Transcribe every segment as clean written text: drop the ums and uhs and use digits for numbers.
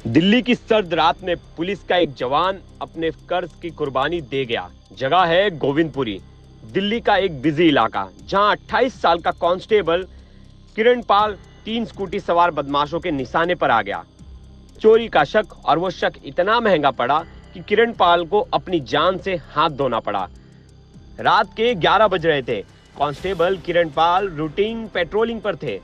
दिल्ली की सर्द रात में पुलिस का एक जवान अपने कर्ज की कुर्बानी दे गया। जगह है गोविंदपुरी, दिल्ली का एक बिजी इलाका, जहां 28 साल का कांस्टेबल किरण पाल 3 स्कूटी सवार बदमाशों के निशाने पर आ गया। चोरी का शक, और वो शक इतना महंगा पड़ा कि किरण पाल को अपनी जान से हाथ धोना पड़ा। रात के 11 बज रहे थे। कांस्टेबल किरण पाल रूटीन पेट्रोलिंग पर थे।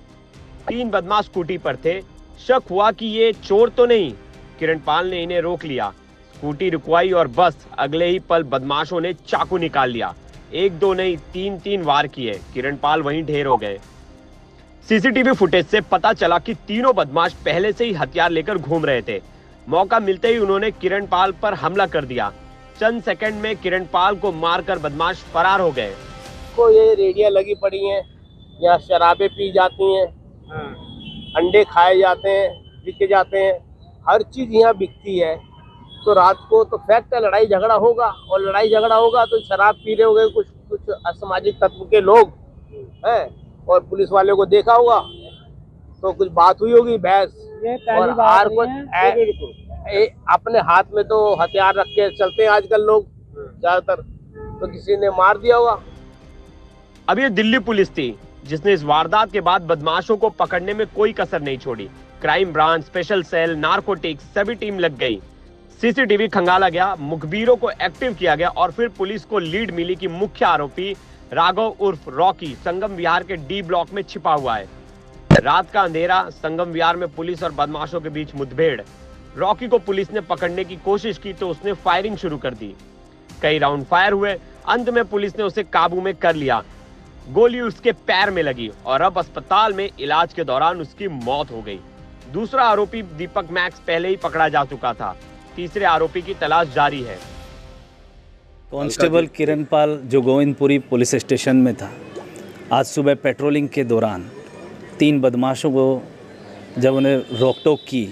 3 बदमाश स्कूटी पर थे। शक हुआ कि ये चोर तो नहीं। किरण पाल ने इन्हें रोक लिया, स्कूटी रुकवाई और बस अगले ही पल बदमाशों ने चाकू निकाल लिया। 1-2 नहीं, 3-3 वार किए। किरण पाल वहीं ढेर हो गए। सीसीटीवी फुटेज से पता चला कि तीनों बदमाश पहले से ही हथियार लेकर घूम रहे थे। मौका मिलते ही उन्होंने किरण पाल पर हमला कर दिया। चंद सेकंड में किरण पाल को मारकर बदमाश फरार हो गए। को ये रेडियां लगी पड़ी हैं, यहाँ शराबें पी जाती हैं, अंडे खाए जाते हैं, बिके जाते हैं, हर चीज यहाँ बिकती है। तो रात को तो फैक्ट है, लड़ाई झगड़ा होगा, और लड़ाई झगड़ा होगा तो शराब पी रहे होंगे कुछ असामाजिक तत्व के लोग हैं, और पुलिस वाले को देखा होगा तो कुछ बात हुई होगी, बहस। और हार को अपने हाथ में तो हथियार रख के चलते हैं आजकल लोग ज्यादातर, तो किसी ने मार दिया होगा। अब ये दिल्ली पुलिस थी जिसने इस वारदात के बाद बदमाशों को पकड़ने में कोई कसर नहीं छोड़ी। Crime branch, special cell, narcotics, सभी टीम लग गई। सीसीटीवी खंगाला गया, मुखबिरों को एक्टिव किया गया, और फिर पुलिस को लीड मिली कि मुख्य आरोपी राघव उर्फ रॉकी संगम विहार के डी ब्लॉक में छिपा हुआ है। रात का अंधेरा, संगम विहार में पुलिस और बदमाशों के बीच मुठभेड़। रॉकी को पुलिस ने पकड़ने की कोशिश की तो उसने फायरिंग शुरू कर दी। कई राउंड फायर हुए। अंत में पुलिस ने उसे काबू में कर लिया। गोली उसके पैर में लगी और अब अस्पताल में इलाज के दौरान उसकी मौत हो गई। दूसरा आरोपी दीपक मैक्स पहले ही पकड़ा जा चुका था। तीसरे आरोपी की तलाश जारी है। कांस्टेबल किरण पाल जो गोविंदपुरी पुलिस स्टेशन में था, आज सुबह पेट्रोलिंग के दौरान 3 बदमाशों को जब उन्हें रोक टोक की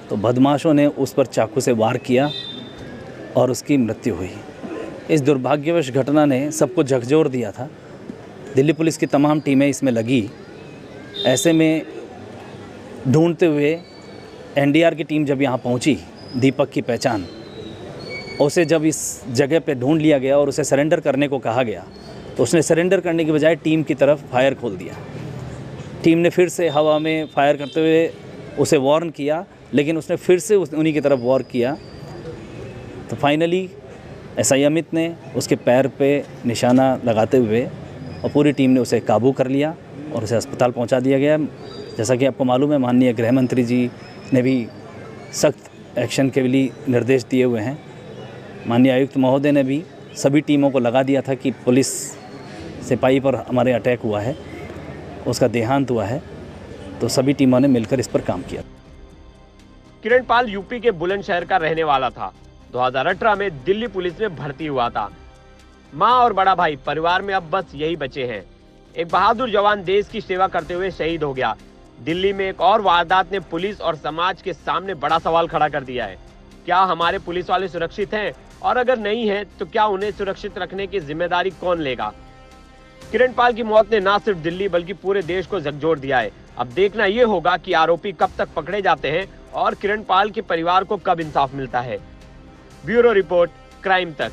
तो बदमाशों ने उस पर चाकू से वार किया और उसकी मृत्यु हुई। इस दुर्भाग्यवश घटना ने सबको झकझोर दिया था। दिल्ली पुलिस की तमाम टीमें इसमें लगी। ऐसे में ढूंढते हुए एनडीआर की टीम जब यहाँ पहुँची, दीपक की पहचान, उसे जब इस जगह पे ढूंढ लिया गया और उसे सरेंडर करने को कहा गया तो उसने सरेंडर करने की बजाय टीम की तरफ फायर खोल दिया। टीम ने फिर से हवा में फायर करते हुए उसे वार्न किया, लेकिन उसने फिर से उन्हीं की तरफ वार किया। तो फाइनली एसआई अमित ने उसके पैर पे निशाना लगाते हुए और पूरी टीम ने उसे काबू कर लिया और उसे अस्पताल पहुंचा दिया गया। जैसा कि आपको मालूम है, माननीय गृह मंत्री जी ने भी सख्त एक्शन के लिए निर्देश दिए हुए हैं। माननीय आयुक्त महोदय ने भी सभी टीमों को लगा दिया था कि पुलिस सिपाही पर हमारे अटैक हुआ है, उसका देहांत हुआ है, तो सभी टीमों ने मिलकर इस पर काम किया। किरण पाल यूपी के बुलंदशहर का रहने वाला था। 2018 में दिल्ली पुलिस में भर्ती हुआ था। माँ और बड़ा भाई परिवार में अब बस यही बचे हैं। एक बहादुर जवान देश की सेवा करते हुए शहीद हो गया। दिल्ली में एक और वारदात ने पुलिस और समाज के सामने बड़ा सवाल खड़ा कर दिया है। क्या हमारे पुलिस वाले सुरक्षित हैं? और अगर नहीं है तो क्या उन्हें सुरक्षित रखने की जिम्मेदारी कौन लेगा? किरण पाल की मौत ने न सिर्फ दिल्ली बल्कि पूरे देश को झकझोर दिया है। अब देखना यह होगा कि आरोपी कब तक पकड़े जाते हैं और किरण पाल के परिवार को कब इंसाफ मिलता है। ब्यूरो रिपोर्ट, क्राइम तक।